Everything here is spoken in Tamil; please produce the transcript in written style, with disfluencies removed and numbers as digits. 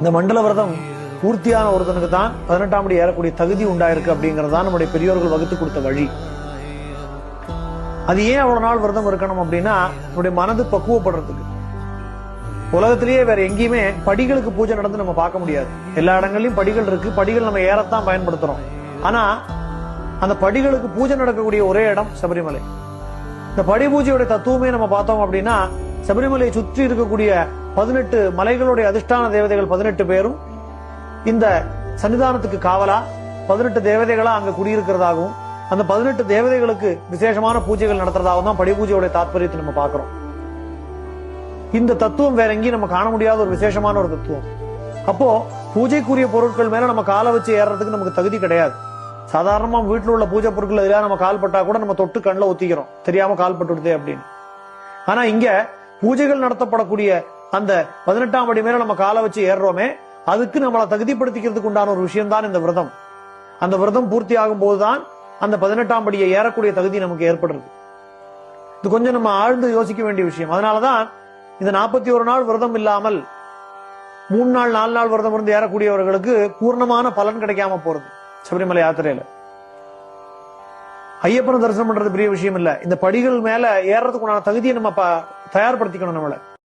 இந்த மண்டல விரதம் பூர்த்தியான ஒருத்தனுக்கு தான் 18ஆம் படி ஏறக்கூடிய தகுதி உண்டாயிருக்கு அப்படிங்கறது தான் நம்முடைய பெரியோர்கள் வகுத்து கொடுத்த வழி. அது ஏன் அவ்வளவு நாள் விரதம் இருக்கணும் அப்படின்னா நம்முடைய மனது பக்குவப்படுறதுக்கு. உலகத்திலேயே வேற எங்கேயுமே படிகளுக்கு பூஜை நடந்து நம்ம பார்க்க முடியாது. எல்லா இடங்கள்லயும் படிகள் இருக்கு, படிகள் நம்ம ஏறத்தான் பயன்படுத்துறோம். ஆனா அந்த படிகளுக்கு பூஜை நடக்கக்கூடிய ஒரே இடம் சபரிமலை. இந்த படி பூஜையோட தத்துவமே நம்ம பார்த்தோம் அப்படின்னா சபரிமலையை சுற்றி இருக்கக்கூடிய 18 மலைகளுடைய அதிஷ்டான தேவதைகள் 18 பேரும் இந்த சன்னிதானத்துக்கு காவலா 18 தேவதைகளா அங்க குடியிருக்கிறதாகவும் அந்த 18 தேவதைகளுக்கு விசேஷமான பூஜைகள் நடத்துறதாகவும் தான் படி பூஜையோட தாற்பயத்தை நம்ம பார்க்கிறோம். இந்த தத்துவம் வேற எங்கேயும் நம்ம காண முடியாத ஒரு விசேஷமான ஒரு தத்துவம். அப்போ பூஜைக்குரிய பொருட்கள் மேல நம்ம காலை வச்சு ஏறதுக்கு நமக்கு தகுதி கிடையாது. சாதாரணமா வீட்டுல உள்ள பூஜை பொருட்கள் எதிராக நம்ம கால் பட்டா கூட நம்ம தொட்டு கண்ணில் ஒத்திக்கிறோம், தெரியாம கால் பட்டுடுதே அப்படின்னு. ஆனா இங்க பூஜைகள் நடத்தப்படக்கூடிய அந்த 18ஆம் படி மேல நம்ம காலை வச்சு ஏறுறோமே, அதுக்கு நம்மளை தகுதிப்படுத்திக்கிறதுக்கு உண்டான ஒரு விஷயம் தான் இந்த விரதம். அந்த விரதம் பூர்த்தி ஆகும் போதுதான் அந்த 18ஆம் படியை ஏறக்கூடிய தகுதி நமக்கு ஏற்படுறது. இது கொஞ்சம் நம்ம ஆழ்ந்து யோசிக்க வேண்டிய விஷயம். அதனாலதான் இந்த 41 நாள் விரதம் இல்லாமல் 3 நாள் 4 நாள் விரதம் இருந்து ஏறக்கூடியவர்களுக்கு பூர்ணமான பலன் கிடைக்காம போறது. சபரிமலை யாத்திரையில ஐயப்பனை தரிசனம் பண்றது பெரிய விஷயம் இல்ல, இந்த படிகள் மேல ஏறதுக்குண்டான தகுதியை நம்ம தயார்படுத்திக்கணும் நம்மள.